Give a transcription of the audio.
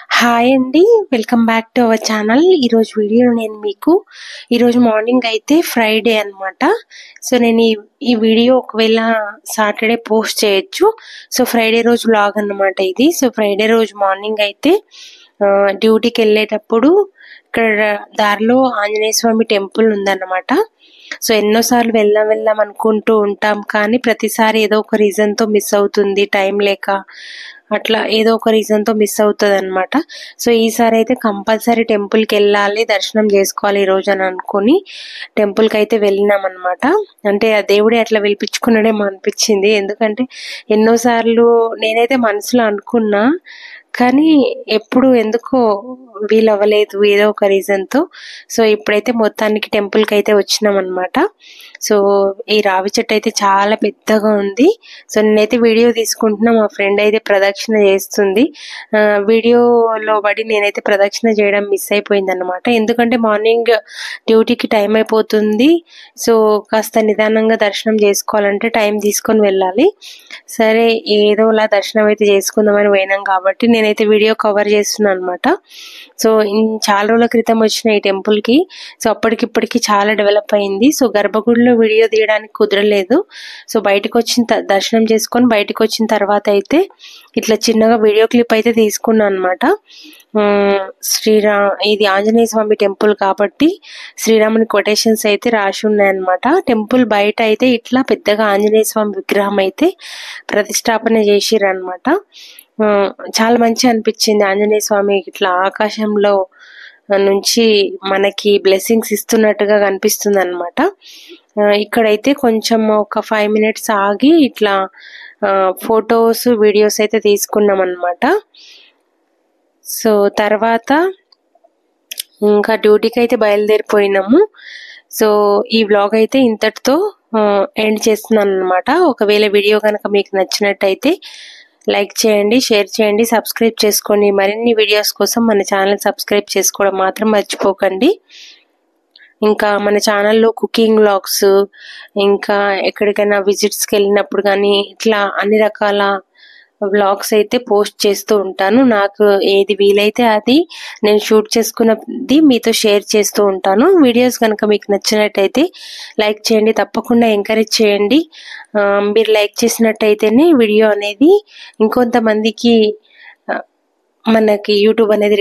Hi అండి, welcome back to our channel. ఈరోజు వీడియోలో నేను మీకు ఈరోజు మార్నింగ్ అయితే ఫ్రైడే అనమాట. సో నేను ఈ వీడియో ఒకవేళ సాటర్డే పోస్ట్ చేయొచ్చు. సో ఫ్రైడే రోజు వ్లాగ్ అన్నమాట ఇది. సో ఫ్రైడే రోజు మార్నింగ్ అయితే డ్యూటీకి వెళ్ళేటప్పుడు ఇక్కడ దారిలో ఆంజనేయ స్వామి టెంపుల్ ఉందన్నమాట. సో ఎన్నోసార్లు వెళ్దాం అనుకుంటూ ఉంటాం, కానీ ప్రతిసారి ఏదో ఒక రీజన్తో మిస్ అవుతుంది, టైం లేక అట్లా ఏదో ఒక రీజన్తో మిస్ అవుతుంది అనమాట. సో ఈసారి అయితే కంపల్సరీ టెంపుల్కి వెళ్ళాలి, దర్శనం చేసుకోవాలి ఈ రోజు అని అనుకుని టెంపుల్కి అయితే వెళ్ళినాం అనమాట. అంటే ఆ దేవుడే అట్లా పిలిపించుకున్నాడేమో అనిపించింది, ఎందుకంటే ఎన్నోసార్లు నేనైతే మనసులో అనుకున్నా కానీ ఎప్పుడు ఎందుకో వీలవ్వలేదు ఏదో ఒక రీజన్తో. సో ఇప్పుడైతే మొత్తానికి టెంపుల్కి అయితే వచ్చినాం అనమాట. సో ఈ రావి చెట్టు అయితే చాలా పెద్దగా ఉంది. సో నేనైతే వీడియో తీసుకుంటున్నా, మా ఫ్రెండ్ అయితే ప్రదక్షిణ చేస్తుంది. వీడియోలో పడి నేనైతే ప్రదక్షిణ చేయడం మిస్ అయిపోయింది అనమాట, ఎందుకంటే మార్నింగ్ డ్యూటీకి టైం అయిపోతుంది. సో కాస్త నిదానంగా దర్శనం చేసుకోవాలంటే టైం తీసుకొని వెళ్ళాలి. సరే ఏదోలా దర్శనం అయితే చేసుకుందామని పోయినాం కాబట్టి నేనైతే వీడియో కవర్ చేస్తున్నాను అనమాట. సో చాలా రోజుల క్రితం వచ్చిన ఈ టెంపుల్కి, సో అప్పటికిప్పటికి చాలా డెవలప్ అయింది. సో గర్భగుడిలో వీడియో తీయడానికి కుదరలేదు. సో బయటకు వచ్చిన దర్శనం చేసుకొని బయటకు వచ్చిన తర్వాత అయితే ఇట్లా చిన్నగా వీడియో క్లిప్ అయితే తీసుకున్నాను అనమాట. ఇది ఆంజనేయ స్వామి టెంపుల్ కాబట్టి శ్రీరాముని కొటేషన్స్ అయితే రాసి ఉన్నాయన్నమాట. టెంపుల్ బయట అయితే ఇట్లా పెద్దగా ఆంజనేయ స్వామి విగ్రహం అయితే ప్రతిష్టాపన చేసిరన్నమాట. చాలా మంచి అనిపించింది. ఆంజనేయ స్వామి ఇట్లా ఆకాశంలో నుంచి మనకి బ్లెస్సింగ్స్ ఇస్తున్నట్టుగా కనిపిస్తుంది అనమాట. ఇక్కడైతే కొంచెం ఒక 5 minutes ఆగి ఇట్లా ఫొటోస్ వీడియోస్ అయితే తీసుకున్నాం అనమాట. సో తర్వాత ఇంకా డ్యూటీకి అయితే బయలుదేరిపోయినాము. సో ఈ వ్లాగ్ అయితే ఇంతటితో ఎండ్ చేస్తున్నాను అనమాట. ఒకవేళ వీడియో కనుక మీకు నచ్చినట్టయితే లైక్ చేయండి, షేర్ చేయండి, సబ్స్క్రైబ్ చేసుకోండి. మరిన్ని వీడియోస్ కోసం మన ఛానల్ సబ్స్క్రైబ్ చేసుకోవడం మాత్రం మర్చిపోకండి. ఇంకా మన ఛానల్లో కుకింగ్ వ్లాగ్స్, ఇంకా ఎక్కడికైనా విజిట్స్కి వెళ్ళినప్పుడు కానీ ఇట్లా అన్ని రకాల వ్లాగ్స్ అయితే పోస్ట్ చేస్తూ ఉంటాను. నాకు ఏది వీలైతే అది నేను షూట్ చేసుకున్నది మీతో షేర్ చేస్తూ ఉంటాను. వీడియోస్ కనుక మీకు నచ్చినట్టయితే లైక్ చేయండి, తప్పకుండా ఎంకరేజ్ చేయండి. మీరు లైక్ చేసినట్టయితేనే వీడియో అనేది ఇంకొంతమందికి మనకి యూట్యూబ్ అనేది